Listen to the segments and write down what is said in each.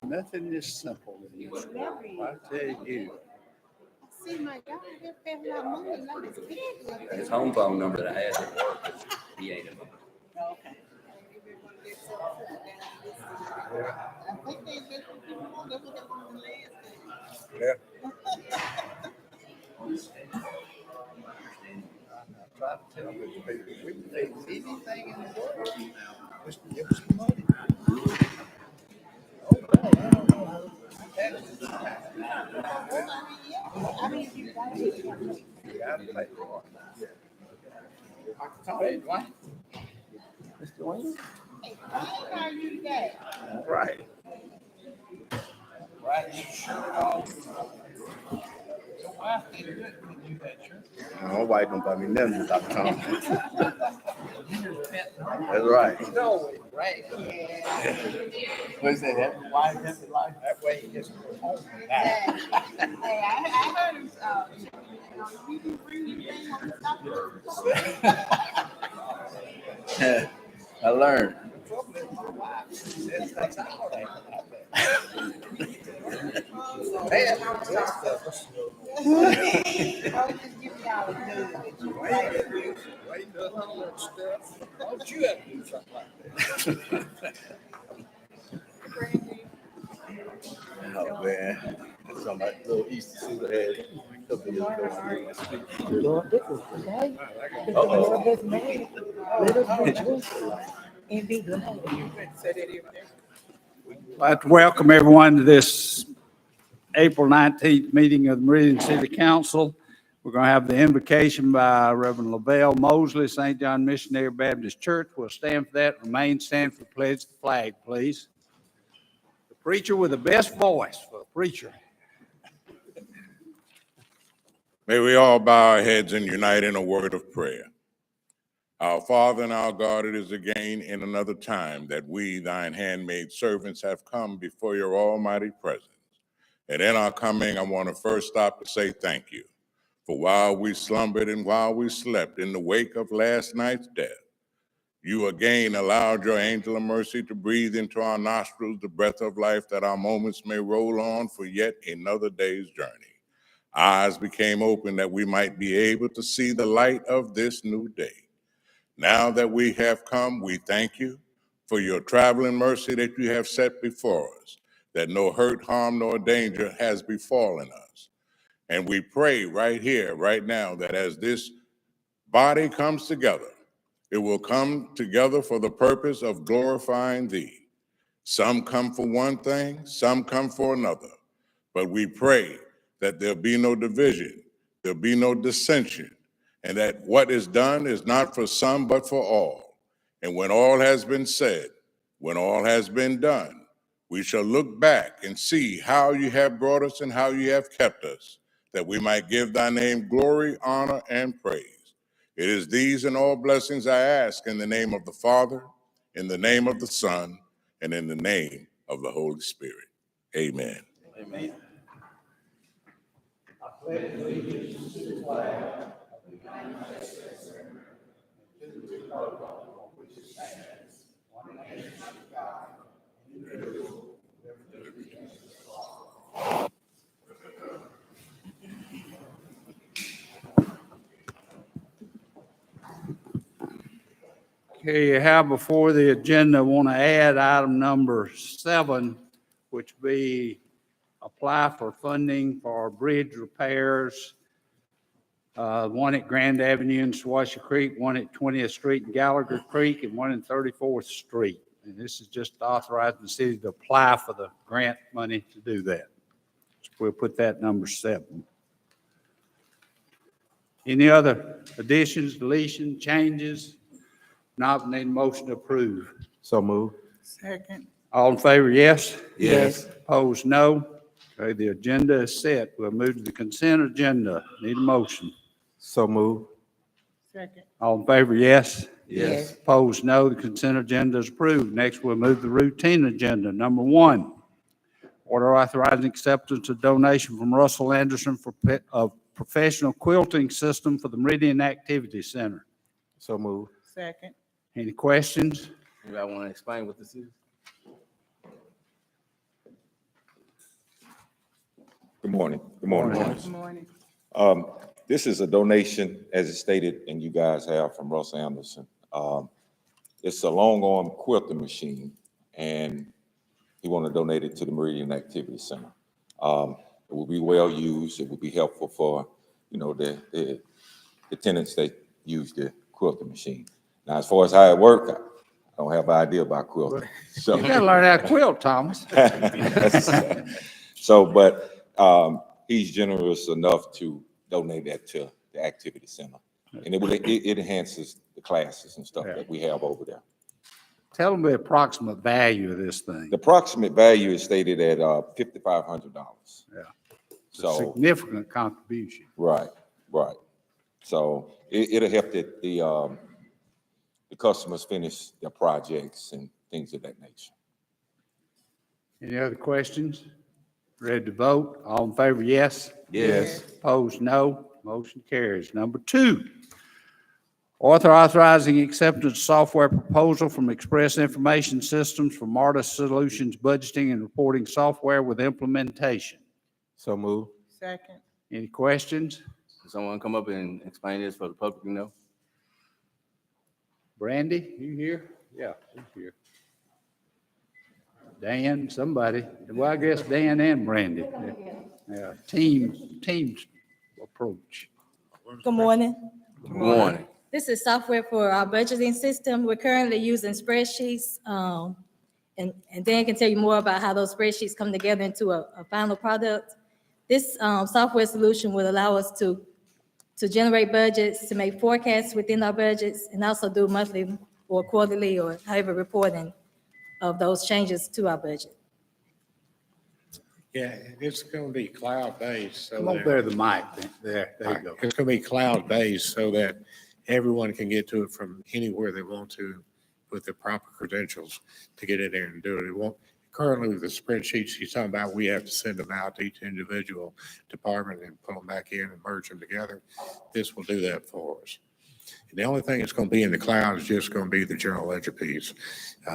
Nothing is simple anymore. I tell you. See my God, they're paying a lot of money like it's big. His home phone number that I had at work, he ain't in. Okay. I think they just people want to look at the last thing. Yeah. I try to tell these people, we can take anything in the world, just to give us some money. Oh, no, I don't know. I mean, you got to You gotta pay for it. Hey, Dwayne. Mr. Dwayne? Hey, why are you today? Right. Right, you sure off. Your wife did good when you do that shirt. My wife don't buy me nothing without Tom. That's right. No, right. Yeah. What's that? Happy wife, happy life. That way he gets to go home and die. Hey, I heard him. You do bring anything on the top. I learned. Hey, that's my stuff. Don't you have to do something like that? Oh man, that's on that little Easter suit I had. Lord, this is the day. The Lord has made. Let us rejoice and be glad. I'd like to welcome everyone to this April 19th meeting of the Meridian City Council. We're going to have the invocation by Reverend Lavelle Mosley, St. John Missionary Baptist Church. We'll stand for that. Remain stand for pledge the flag, please. The preacher with the best voice for a preacher. May we all bow our heads and unite in a word of prayer. Our Father and our God, it is again in another time that we, thine handmaid servants, have come before your almighty presence. And in our coming, I want to first stop to say thank you. For while we slumbered and while we slept in the wake of last night's death, you again allowed your angel of mercy to breathe into our nostrils the breath of life, that our moments may roll on for yet another day's journey. Eyes became open that we might be able to see the light of this new day. Now that we have come, we thank you for your traveling mercy that you have set before us, that no hurt, harm, nor danger has befallen us. And we pray right here, right now, that as this body comes together, it will come together for the purpose of glorifying thee. Some come for one thing, some come for another. But we pray that there'll be no division, there'll be no dissension, and that what is done is not for some, but for all. And when all has been said, when all has been done, we shall look back and see how you have brought us and how you have kept us, that we might give thy name glory, honor, and praise. It is these and all blessings I ask in the name of the Father, in the name of the Son, and in the name of the Holy Spirit. Amen. Amen. Okay, you have before the agenda, want to add item number 7, which be apply for funding for bridge repairs. One at Grand Avenue in Swasha Creek, one at 20th Street in Gallagher Creek, and one in 34th Street. And this is just authorizing the city to apply for the grant money to do that. So we'll put that number 7. Any other additions, deletions, changes? Not need a motion to approve. So move. Second. All in favor, yes? Yes. Opposed, no. Okay, the agenda is set. We'll move to the consent agenda. Need a motion. So move. Second. All in favor, yes? Yes. Opposed, no. The consent agenda is approved. Next, we'll move to the routine agenda. Number 1, Order authorizing acceptance of donation from Russell Anderson for a professional quilting system for the Meridian Activity Center. So move. Second. Any questions? Anybody want to explain what this is? Good morning. Good morning. Good morning. This is a donation, as it stated, and you guys have from Russ Anderson. It's a long arm quilting machine, and he want to donate it to the Meridian Activity Center. It will be well used. It will be helpful for, the tenants that use the quilting machine. Now, as far as how it works, I don't have an idea about quilting. So. You gotta learn how to quilt, Thomas. So, but he's generous enough to donate that to the activity center. And it enhances the classes and stuff that we have over there. Tell them the approximate value of this thing. The approximate value is stated at $5,500. Yeah. So, Significant contribution. right. So it'll help the customers finish their projects and things of that nature. Any other questions? Ready to vote? All in favor, yes? Yes. Opposed, no. Motion carries. Number 2, authorizing acceptance of software proposal from Express Information Systems for MARTA Solutions Budgeting and Reporting Software with implementation. So move. Second. Any questions? Can someone come up and explain this for the public to know? Brandy, you here? Yeah, she's here. Dan, somebody. Well, I guess Dan and Brandy. Yeah, team approach. Good morning. Good morning. This is software for our budgeting system. We're currently using spreadsheets. And Dan can tell you more about how those spreadsheets come together into a final product. This software solution will allow us to generate budgets, to make forecasts within our budgets, and also do monthly or quarterly or however reporting of those changes to our budget. Yeah, it's going to be cloud-based. So Come over there, the mic. There you go. It's going to be cloud-based so that everyone can get to it from anywhere they want to with the proper credentials to get in there and do it. It won't, currently with the spreadsheets he's talking about, we have to send them out to each individual department and pull them back in and merge them together. This will do that for us. The only thing that's going to be in the cloud is just going to be the general ledger piece.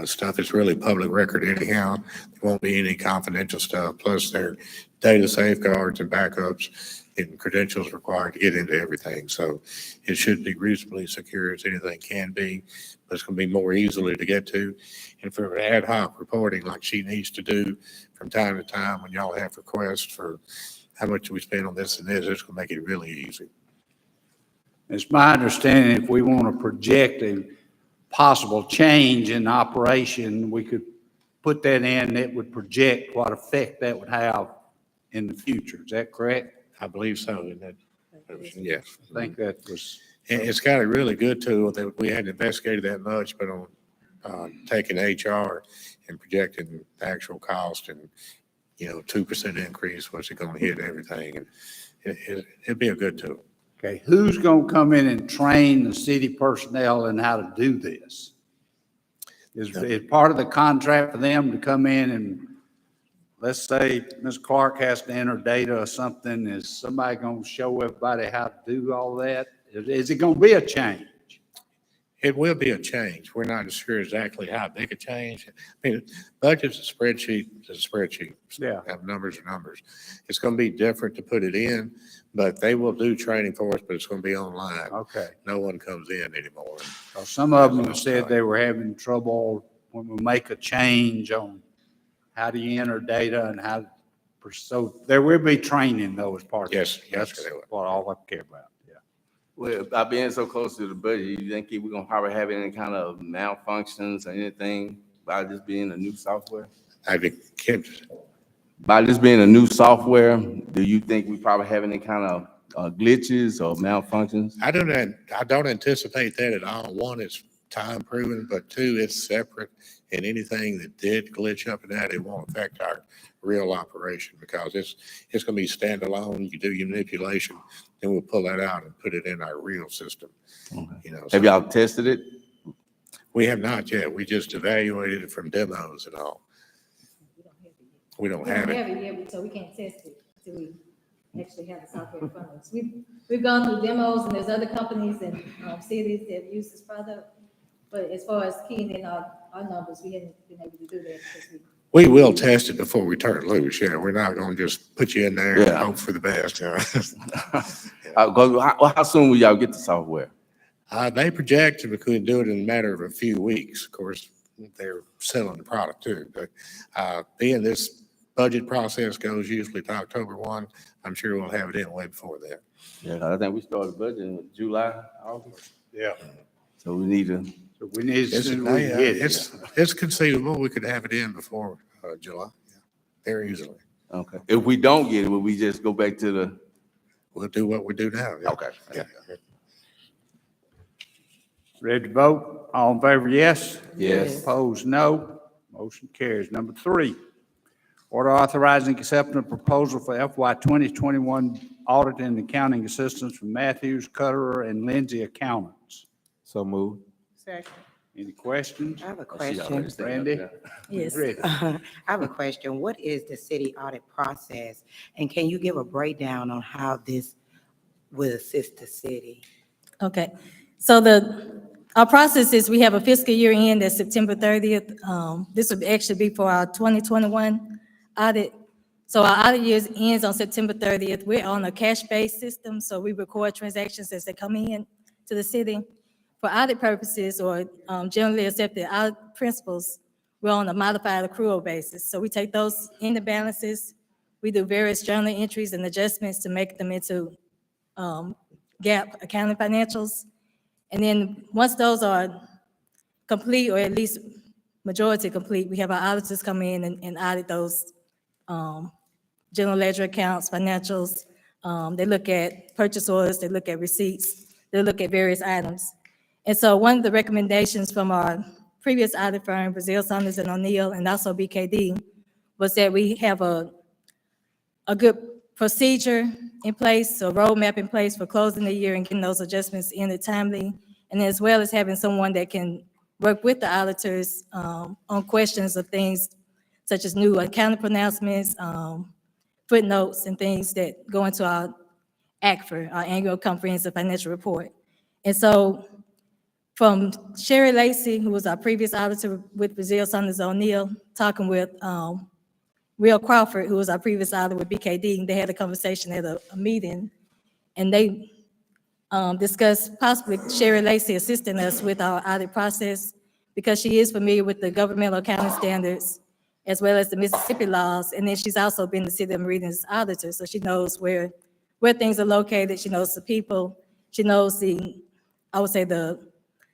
Stuff that's really public record anyhow. There won't be any confidential stuff. Plus their data safeguards and backups and credentials required to get into everything. So it should be reasonably secure as anything can be, but it's going to be more easily to get to. And for ad hoc reporting like she needs to do from time to time when y'all have requests for how much we spend on this and this, it's going to make it really easy. It's my understanding if we want to project a possible change in operation, we could put that in, it would project what effect that would have in the future. Is that correct? I believe so. Yes. I think that was, And it's got a really good tool that we hadn't investigated that much, but on taking HR and projecting the actual cost and, 2% increase, what's it going to hit everything. And it'd be a good tool. okay, who's going to come in and train the city personnel in how to do this? Is part of the contract for them to come in and, let's say Ms. Clark has to enter data or something, is somebody going to show everybody how to do all that? Is it going to be a change? It will be a change. We're not sure exactly how big a change. I mean, budget's a spreadsheet, it's a spreadsheet. Yeah. Have numbers are numbers. It's going to be different to put it in, but they will do training for us, but it's going to be online. Okay. No one comes in anymore. Some of them said they were having trouble when we make a change on how do you enter data and how, so there will be training though as part of it. Yes, yes, That's there will. what all I care about, yeah. Well, by being so close to the budget, you think we're gonna probably have any kind of malfunctions or anything by this being a new software? By this being a new software, do you think we probably have any kind of glitches or malfunctions? I don't anticipate that at all. One, it's time proven, but two, it's separate. And anything that did glitch up in that, it won't affect our real operation because it's going to be standalone. You do your manipulation, then we'll pull that out and put it in our real system. Have y'all tested it? We have not yet. We just evaluated it from demos and all. We don't We have don't it. have it yet, so we can't test it until we actually have the software in front of us. We've gone through demos, and there's other companies and cities that have used this product. But as far as keying in our numbers, we haven't been able to do that because We will test it before we turn it loose. Yeah, we're not gonna just put you in there and Yeah. hope for the best, you know. How soon will y'all get the software? They projected we could do it in a matter of a few weeks. Of course, they're selling the product too, but, being this budget process goes usually to October 1, I'm sure we'll have it in way before that. Yeah, 'cause I think we started budgeting in July, August, Yeah. so we need to. So we need to It's, see if we can get it. it's conceivable. We could have it in before, July, yeah, very easily. Okay. If we don't get it, will we just go back to the? We'll do what we do now. Yeah. Okay. Yeah. Ready to vote? All in favor, yes? Yes. Opposed, no. Motion carries. Number 3, order authorizing acceptance of proposal for FY 2021 audit and accounting assistance from Matthews, Cutterer, and Lindsay Accountants. So move. Second. Any questions? I have a She already question. standing up Randy? there. yes. Ready? I have a question. What is the city audit process? And can you give a breakdown on how this will assist the city? Okay, so our process is we have a fiscal year end that's September 30th. This would actually be for our 2021 audit. So our audit year ends on September 30th. We're on a cash-based system, so we record transactions as they come in to the city. For audit purposes or generally accepted audit principles, we're on a modified accrual basis. So we take those in the balances, we do various journal entries and adjustments to make them into GAAP accounting financials. And then once those are complete, or at least majority complete, we have our auditors come in and audit those general ledger accounts, financials. They look at purchase orders, they look at receipts, they look at various items. And so one of the recommendations from our previous audit firm, Brazil, Saunders and O'Neill, and also BKD, was that we have a good procedure in place, a roadmap in place for closing the year and getting those adjustments in it timely, and as well as having someone that can work with the auditors on questions of things such as new accounting pronouncements, footnotes, and things that go into our ACFR, our Annual Comprehensive Financial Report. And so from Sherry Lacy, who was our previous auditor with Brazil, Saunders O'Neill, talking with Will Crawford, who was our previous auditor with BKD, they had a conversation at a meeting, and they discussed possibly Sherry Lacy assisting us with our audit process because she is familiar with the governmental accounting standards as well as the Mississippi laws, and then she's also been the City of Meridian's auditor, so she knows where things are located, she knows the people, she knows I would say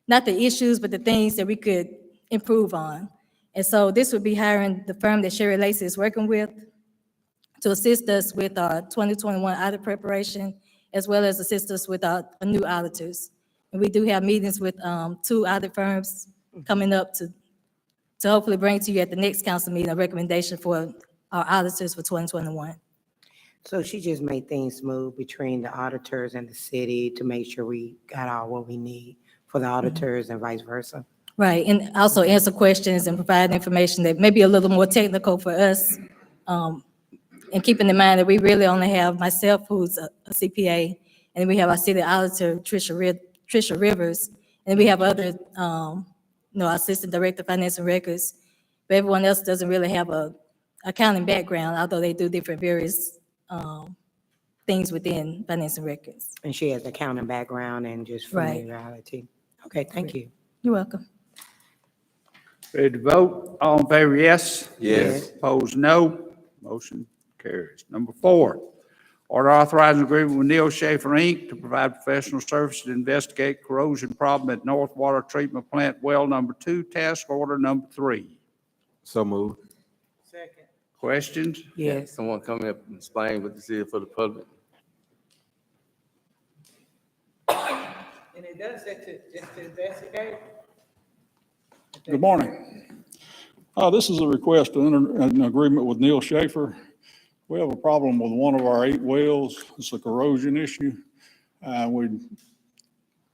not the issues, but the things that we could improve on. And so this would be hiring the firm that Sherry Lacy is working with to assist us with our 2021 audit preparation, as well as assist us with our new auditors. And we do have meetings with 2 audit firms coming up to hopefully bring to you at the next council meeting a recommendation for our auditors for 2021. So she just made things smooth between the auditors and the city to make sure we got all what we need for the auditors and vice versa. Right, and also answer questions and provide information that may be a little more technical for us. And keeping in mind that we really only have myself, who's a CPA, and we have our city auditor, Tricia Rivers, and we have other, our assistant director of finance and records. But everyone else doesn't really have a accounting background, although they do different various things within finance and records. And she has accounting background and just Right. familiarity. Okay, thank you. You're welcome. Ready to vote? All in favor, yes? Yes. Opposed, no. Motion carries. Number 4, order authorizing agreement with Neil Schaefer, Inc. to provide professional services to investigate corrosion problem at North Water Treatment Plant Well Number 2, Task Order Number 3. So move. Questions? Yes. Someone come up and explain what this is for the public. And it does say to investigate. Good morning. This is a request to enter an agreement with Neil Schaefer. We have a problem with one of our 8 wells. It's a corrosion issue. We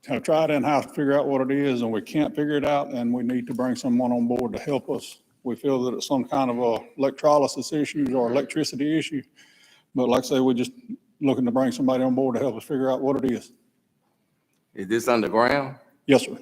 have tried in-house to figure out what it is, and we can't figure it out, and we need to bring someone on board to help us we feel that it's some kind of a electrolysis issue or electricity issue. But like I say, we're just looking to bring somebody on board to help us figure out what it is. Is this underground? Yes, sir.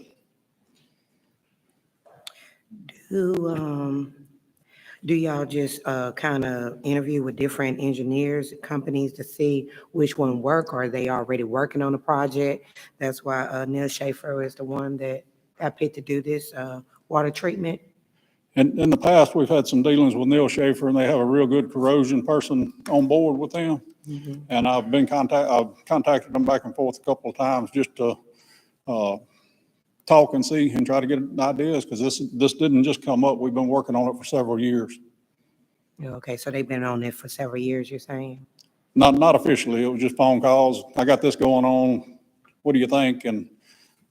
Do y'all just kind of interview with different engineers, companies to see which one work, or are they already working on the project? That's why Neil Schaefer is the one that got picked to do this water treatment. And in the past, we've had some dealings with Neil Schaefer, and they have a real good corrosion person on board with them. And I've contacted them back and forth a couple of times just to talk and see and try to get ideas, because this didn't just come up. We've been working on it for several years. Okay, so they've been on it for several years, you're saying? Not officially. It was just phone calls. I got this going on. What do you think?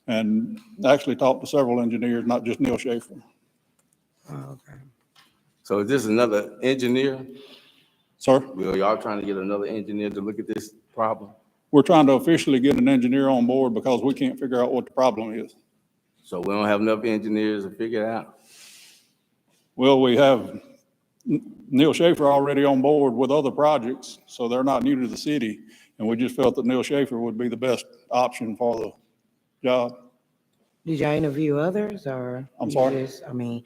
And actually talked to several engineers, not just Neil Schaefer. Oh, okay. So is this another engineer? Sir, Well, y'all trying to get another engineer to look at this problem? we're trying to officially get an engineer on board because we can't figure out what the problem is. So we don't have enough engineers to figure it out? Well, we have Neil Schaefer already on board with other projects, so they're not new to the city. And we just felt that Neil Schaefer would be the best option for the job. Did y'all interview others, or? I'm you sorry? just- I mean,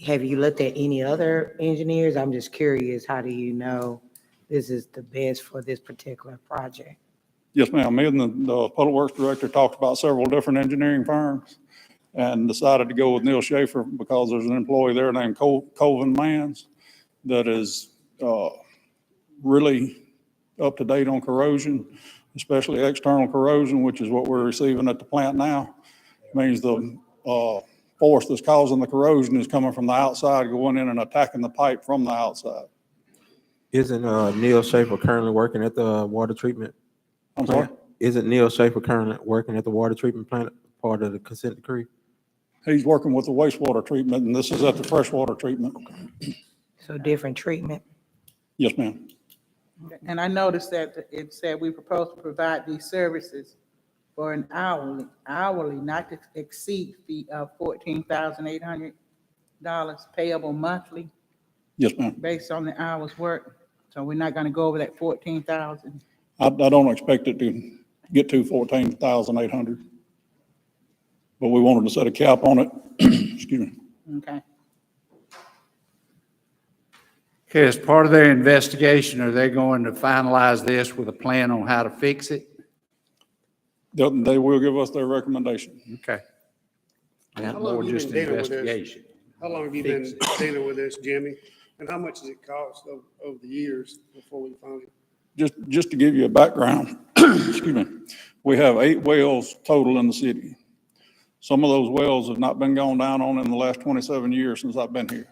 have you looked at any other engineers? I'm just curious, how do you know this is the best for this particular project? Yes, ma'am. Me and the public works director talked about several different engineering firms and decided to go with Neil Schaefer because there's an employee there named Colvin Mans that is really up to date on corrosion, especially external corrosion, which is what we're receiving at the plant now. Means the force that's causing the corrosion is coming from the outside, going in and attacking the pipe from the outside. Isn't Neil Schaefer currently working at the water treatment I'm sorry? plant? Isn't Neil Schaefer currently working at the water treatment plant, part of the consent decree? He's working with the wastewater treatment, and this is at the freshwater treatment. So different treatment? Yes, ma'am. And I noticed that it said we propose to provide these services for an hourly, not to exceed fee of $14,800 payable monthly Yes, ma'am. based on the hours worked. So we're not gonna go over that 14,000. I don't expect it to get to 14,800. But we wanted to set a cap on it. Excuse me. Okay. Okay, as part of their investigation, are they going to finalize this with a plan on how to fix it? They will give us their recommendation. Okay. How long More have you just been dealing with this? investigation. How long have you Fix been dealing with this, Jimmy? And how much has it cost over the years before we finally? Just to give you a background, excuse me, we have 8 wells total in the city. Some of those wells have not been gone down on in the last 27 years since I've been here.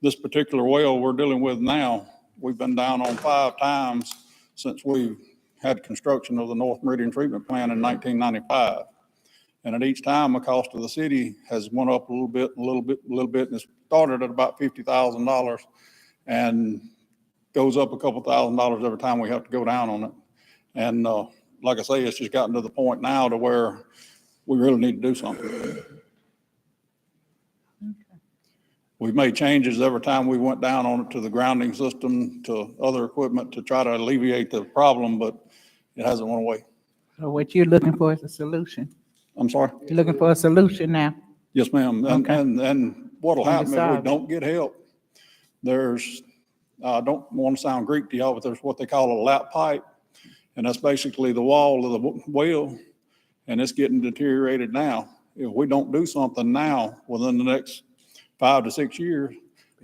This particular well we're dealing with now, we've been down on 5 times since we had construction of the North Meridian Treatment Plant in 1995. And at each time, the cost of the city has went up a little bit, and it started at about $50,000 and goes up a couple $1,000s every time we have to go down on it. And like I say, it's just gotten to the point now to where we really need to do something. We've made changes every time we went down on it, to the grounding system, to other equipment to try to alleviate the problem, but it hasn't went away. So what you're looking for is a solution. I'm sorry? You're looking for a solution now. Yes, ma'am. And, Okay. and what'll And happen if we besides- don't get help, there's, I don't want to sound Greek to y'all, but there's what they call a lap pipe. And that's basically the wall of the well, and it's getting deteriorated now. If we don't do something now, within the next 5 to 6 years,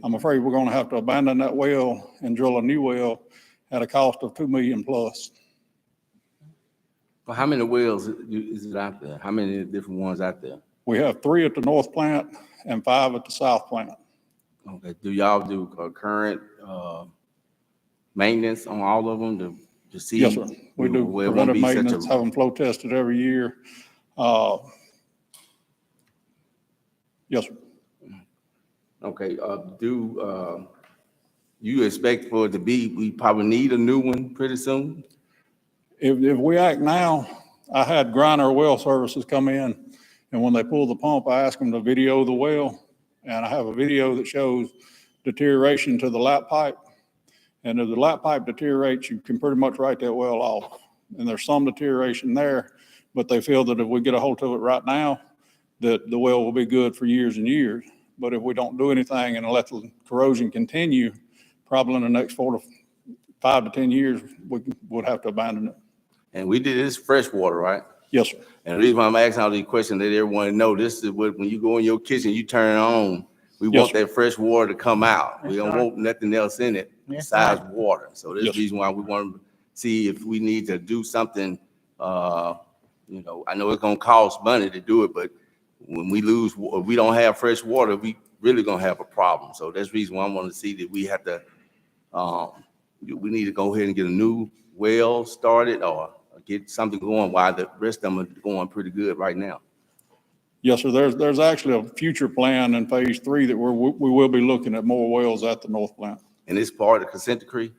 I'm afraid we're gonna have to abandon that well and drill a new well at a cost of $2 million plus. Well, how many wells is it out there? How many different ones out there? We have 3 at the north plant and 5 at the south plant. Okay, do y'all do current maintenance on all of them to see? Yes, sir. We do where it won't preventive be such a- maintenance, have them flow tested every year. Yes, sir. Okay, do you expect for it to be, we probably need a new one pretty soon? If we act now, I had Griner Well Services come in, and when they pulled the pump, I asked them to video the well, And I have a video that shows deterioration to the lap pipe. And if the lap pipe deteriorates, you can pretty much write that well off. And there's some deterioration there, but they feel that if we get a hold of it right now, that the well will be good for years and years. But if we don't do anything and let the corrosion continue, probably in the next 5 to 10 years, we would have to abandon it. And we did this fresh water, right? Yes, sir. And the reason why I'm asking all these questions, that everyone know, this is what, when you go in your kitchen, you turn it on, we Yes, want that fresh water to come out. We don't right. want nothing else in it That's besides water. So this is Yes. the reason why we want to see if we need to do something. You know, I know it's gonna cost money to do it, but when we lose, if we don't have fresh water, we really gonna have a problem. So that's the reason why I want to see that we have to, we need to go ahead and get a new well started or get something going while the rest of them are going pretty good right now. Yes, sir. There's actually a future plan in phase 3 that we will be looking at more wells at the north plant. And it's part of the consent decree?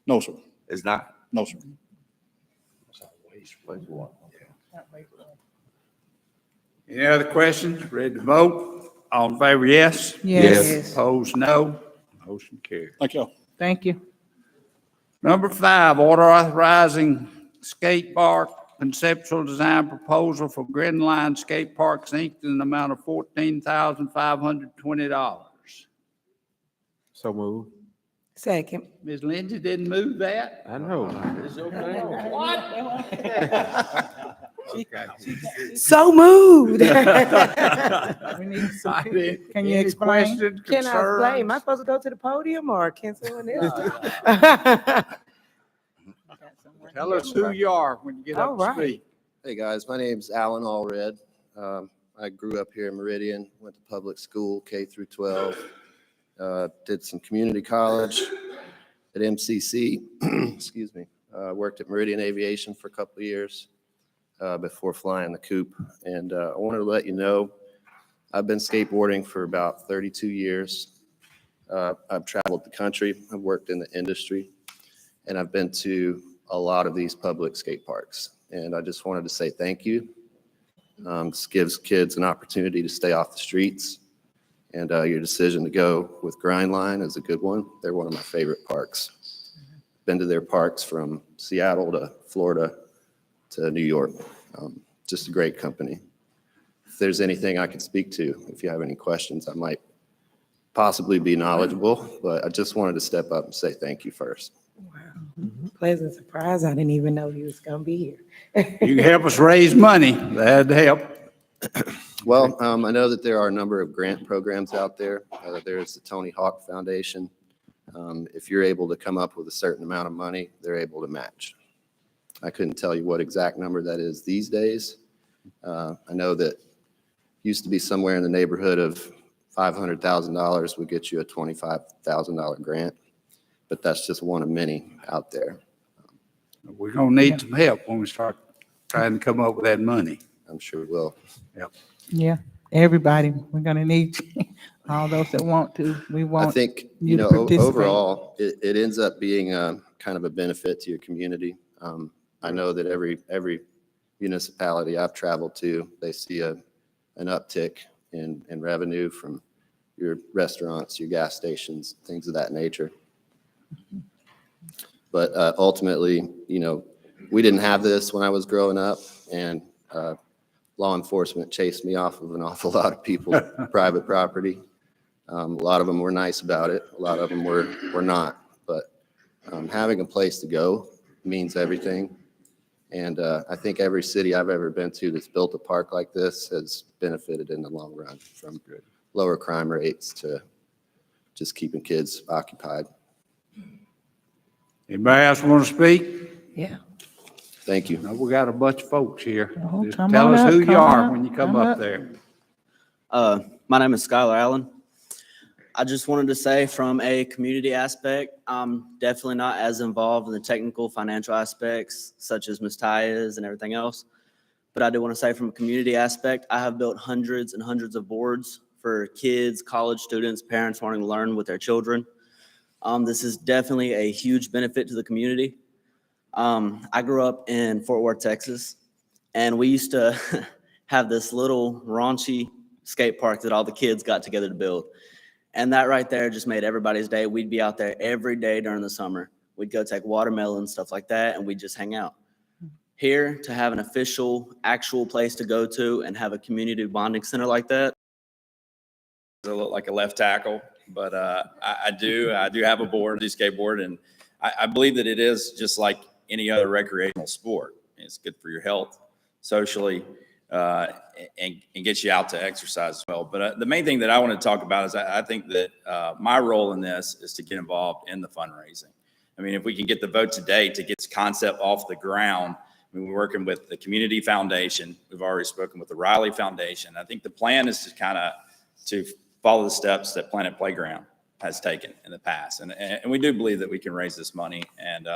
No, sir. It's not? No, sir. Any other questions? Ready to vote? All in favor, yes? Yes. Opposed, no. Motion carried. Thank you. Thank you. Number 5, order authorizing skate park conceptual design proposal for Gridline Skate Parks, Inc. in an amount of $14,520. So move. Second. Ms. Lindsay didn't move that? I know. So moved. We need some, I didn't- can you any explain? questions, Can I explain? Am I concerns? supposed to go to the podium or can someone else? do it? Tell us who you are when you get All up to right. speak. Hey, guys, my name's Alan Allred. I grew up here in Meridian, went to public school, K through 12. Did some community college at MCC, excuse me. Worked at Meridian Aviation for a couple of years before flying the coop. And I wanted to let you know, I've been skateboarding for about 32 years. I've traveled the country, I've worked in the industry, and I've been to a lot of these public skate parks. And I just wanted to say thank you. This gives kids an opportunity to stay off the streets. And your decision to go with Grindline is a good one. They're one of my favorite parks. Been to their parks from Seattle to Florida to New York. Just a great company. If there's anything I can speak to, if you have any questions, I might possibly be knowledgeable, but I just wanted to step up and say thank you first. Wow. Pleasant surprise. I didn't even know you was gonna be here. You can help us raise money. That'd help. Well, I know that there are a number of grant programs out there. There's the Tony Hawk Foundation. If you're able to come up with a certain amount of money, they're able to match. I couldn't tell you what exact number that is these days. I know that used to be somewhere in the neighborhood of $500,000 would get you a $25,000 grant, but that's just one of many out there. We're gonna need some help when we start trying to come up with that money. I'm sure we will. Yeah, everybody, we're gonna need all those that want to. We I want, think, you to overall, participate. it ends up being kind of a benefit to your community. I know that every municipality I've traveled to, they see an uptick in revenue from your restaurants, your gas stations, things of that nature. But ultimately, we didn't have this when I was growing up, and law enforcement chased me off of an awful lot of people's private property. A lot of them were nice about it. A lot of them were not. But having a place to go means everything. And I think every city I've ever been to that's built a park like this has benefited in the long run, from lower crime rates to just keeping kids occupied. Anybody else want to speak? Yeah. Thank you. No, we got a bunch of folks here. Oh, Just come tell on us up, who you come are up, when you come come up up. there. My name is Skylar Allen. I just wanted to say, from a community aspect, I'm definitely not as involved in the technical financial aspects such as Ms. Ty is and everything else. But I do want to say, from a community aspect, I have built hundreds and hundreds of boards for kids, college students, parents wanting to learn with their children. This is definitely a huge benefit to the community. I grew up in Fort Worth, Texas, and we used to have this little raunchy skate park that all the kids got together to build. And that right there just made everybody's day. We'd be out there every day during the summer. We'd go take watermelon, stuff like that, and we'd just hang out. Here, to have an official, actual place to go to and have a community bonding center like that. I look like a left tackle, but I do have a board, I do skateboard, and I believe that it is just like any other recreational sport. It's good for your health, socially, and gets you out to exercise as well. But the main thing that I want to talk about is I think that my role in this is to get involved in the fundraising. I mean, if we can get the vote today to get this concept off the ground, I mean, we're working with the Community Foundation. We've already spoken with the Riley Foundation. I think the plan is to follow the steps that Planet Playground has taken in the past. And we do believe that we can raise this money. And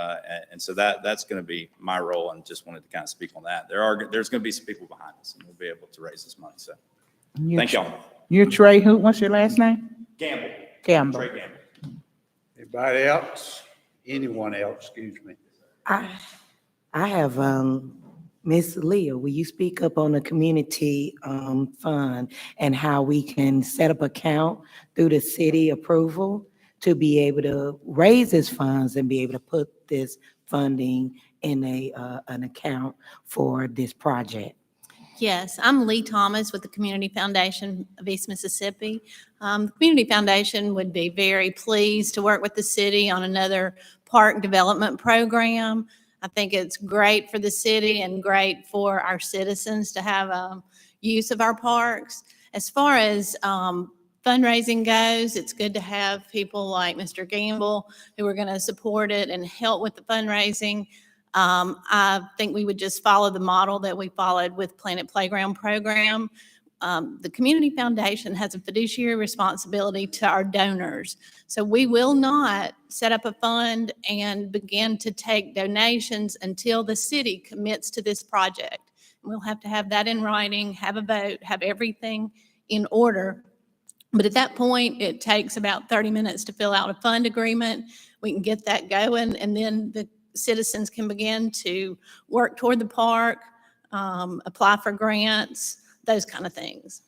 so that's going to be my role, and just wanted to kind of speak on that. There's going to be some people behind us, and we'll be able to raise this money. So thank y'all. You're Trey who? What's your last name? Gamble. Campbell. Trey Gamble. Anybody else? Anyone else, excuse me? I have, Ms. Leah, will you speak up on the community fund and how we can set up account through the city approval to be able to raise this funds and be able to put this funding in an account for this project? Yes, I'm Lee Thomas with the Community Foundation of East Mississippi. The Community Foundation would be very pleased to work with the city on another park development program. I think it's great for the city and great for our citizens to have use of our parks. As far as fundraising goes, it's good to have people like Mr. Gamble who are going to support it and help with the fundraising. I think we would just follow the model that we followed with Planet Playground program. The Community Foundation has a fiduciary responsibility to our donors. So we will not set up a fund and begin to take donations until the city commits to this project. We'll have to have that in writing, have a vote, have everything in order. But at that point, it takes about 30 minutes to fill out a fund agreement. We can get that going, and then the citizens can begin to work toward the park, apply for grants, those kind of things.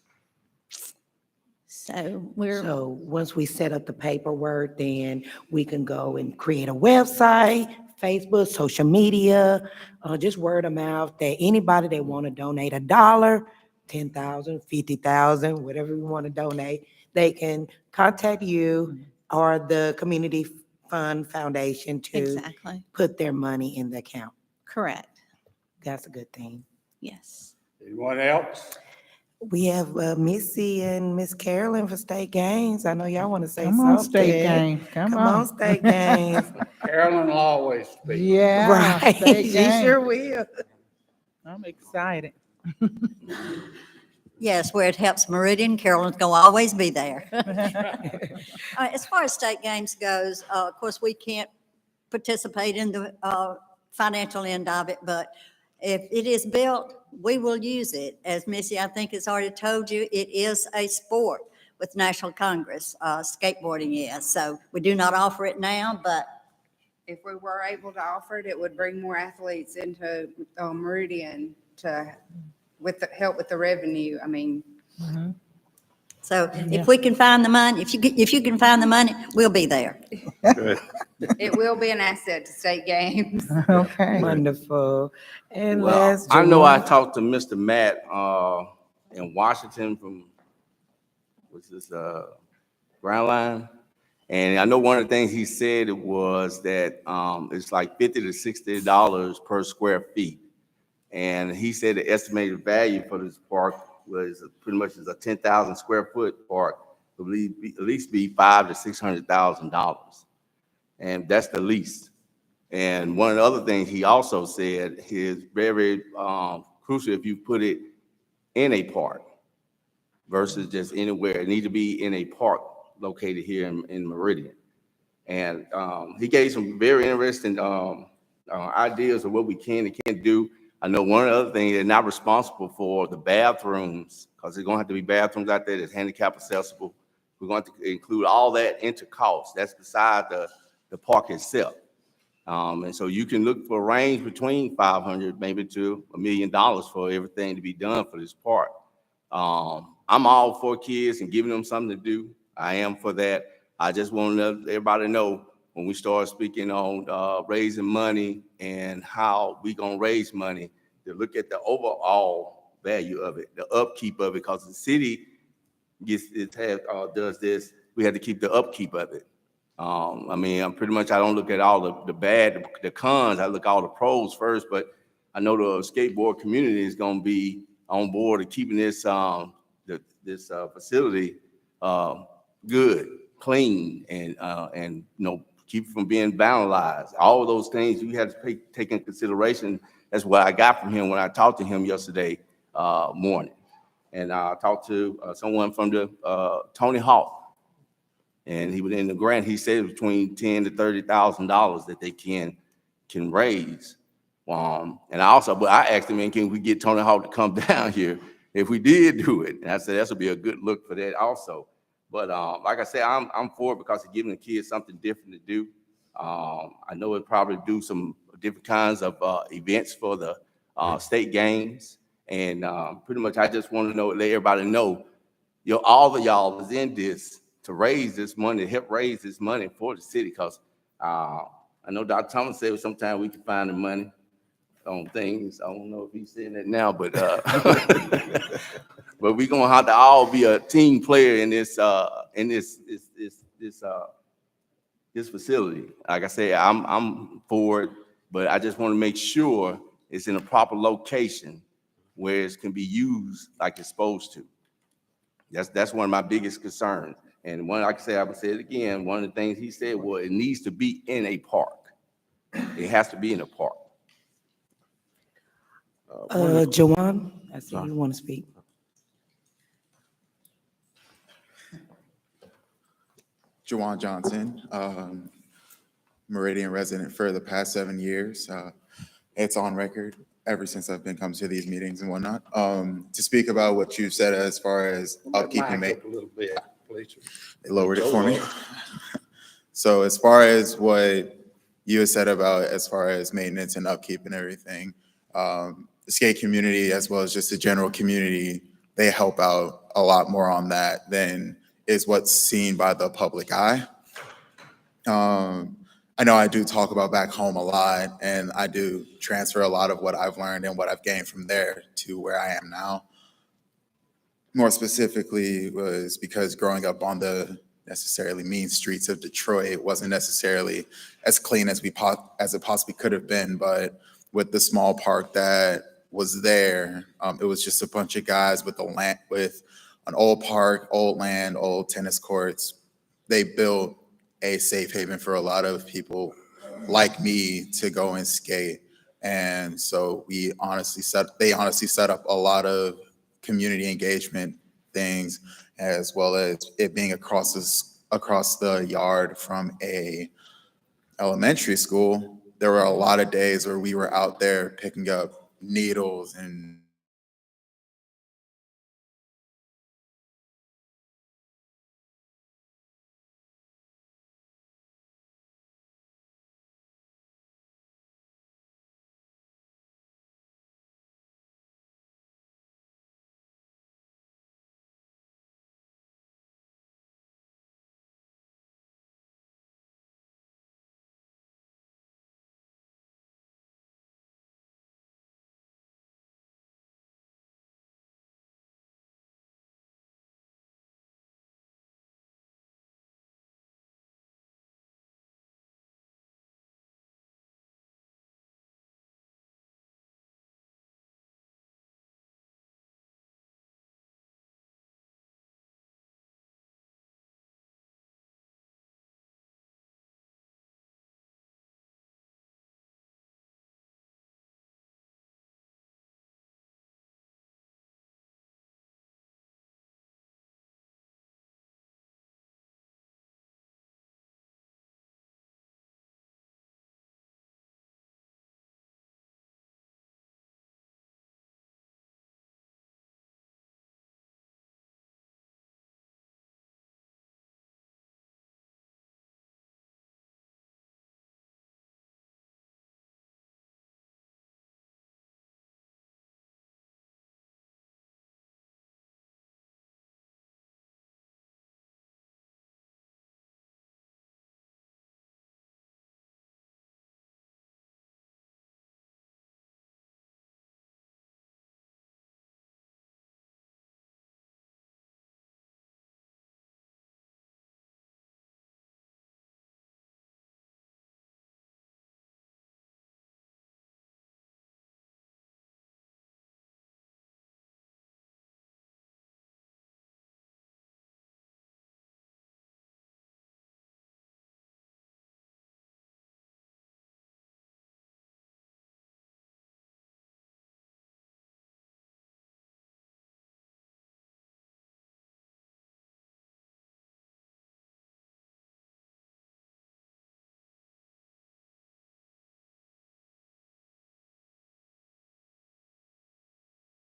So once we set up the paperwork, then we can go and create a website, Facebook, social media, just word of mouth, that anybody that want to donate $1, 10,000, 50,000, whatever we want to donate, they can contact you or the Community Fund Foundation to Exactly. put their money in the account. Correct. That's a good thing. Yes. Anyone else? We have Missy and Miss Carolyn for State Games. I know y'all want to say Come something. on, State Games. Come Come on. on, State Games. Carolyn will always speak. Yeah. Right, State she Games. sure will. I'm excited. Yes, where it helps Meridian, Carolyn's going to always be there. As far as state games goes, of course, we can't participate in the financial end of it, but if it is built, we will use it. As Missy, I think, has already told you, it is a sport with National Congress, skateboarding is. So we do not offer it now, but if we were able to offer it, it would bring more athletes into Meridian to help with the revenue. I mean, so if we can find the money, if you can find the money, we'll be there. Good. it will be an asset to state games. Okay. Wonderful. And Well, last, I know I Jawan. talked to Mr. Matt in Washington from, what's this, Ground Line? And I know one of the things he said was that it's like $50 to $60 per square feet. And he said the estimated value for this park was pretty much is a 10,000 square foot park, I believe at least be $500,000 to $600,000. And that's the least. And one of the other things he also said is very crucial if you put it in a park versus just anywhere. It needs to be in a park located here in Meridian. And he gave some very interesting ideas of what we can and can't do. I know one of the other things, they're not responsible for the bathrooms, because there's gonna have to be bathrooms out there that's handicap accessible. We're going to include all that into cost. That's beside the park itself. And so you can look for a range between 500 maybe to $1 million for everything to be done for this park. I'm all for kids and giving them something to do. I am for that. I just want to let everybody know when we start speaking on raising money and how we gonna raise money, to look at the overall value of it, the upkeep of it, because the city does this. We have to keep the upkeep of it. I mean, I don't look at all the bad, the cons. I look at all the pros first, but I know the skateboard community is going to be on board of keeping this facility good, clean, and keep it from being vandalized. All of those things you have to take in consideration. That's what I got from him when I talked to him yesterday morning, and I talked to someone from the Tony Hawk. And he was in the grant. He said between $10,000 to $30,000 that they can raise. And I asked him, can we get Tony Hawk to come down here if we did do it? And I said that would be a good look for that also. But like I said, I'm for it because it's giving the kids something different to do. I know it probably do some different kinds of events for the state games, and pretty much I just want to let everybody know, all of y'all is in this to raise this money, help raise this money for the city, because I know Dr. Thomas said sometimes we can find the money on things. I don't know if he's saying that now, but but we're gonna have to all be a team player in this facility. Like I said, I'm for it, but I just want to make sure it's in a proper location where it can be used like it's supposed to. That's one of my biggest concerns. And like I said, I would say it again, one of the things he said was it needs to be in a park. It has to be in a park. Jawan, I see you want to speak. Jawan Johnson, Meridian resident for the past 7 years. It's on record ever since I've been coming to these meetings and whatnot. To speak about what you said as far as upkeep and Mic up a little bit, please. They lowered it for me. So as far as what you had said about as far as maintenance and upkeep and everything, the skate community as well as just the general community, they help out a lot more on that than is what's seen by the public eye. I know I do talk about back home a lot, and I do transfer a lot of what I've learned and what I've gained from there to where I am now. More specifically was because growing up on the necessarily mean streets of Detroit, it wasn't necessarily as clean as it possibly could have been, but with the small park that was there, it was just a bunch of guys with an old park, old land, old tennis courts. They built a safe haven for a lot of people like me to go and skate. And so they honestly set up a lot of community engagement things, as well as it being across the yard from a elementary school. There were a lot of days where we were out there picking up needles and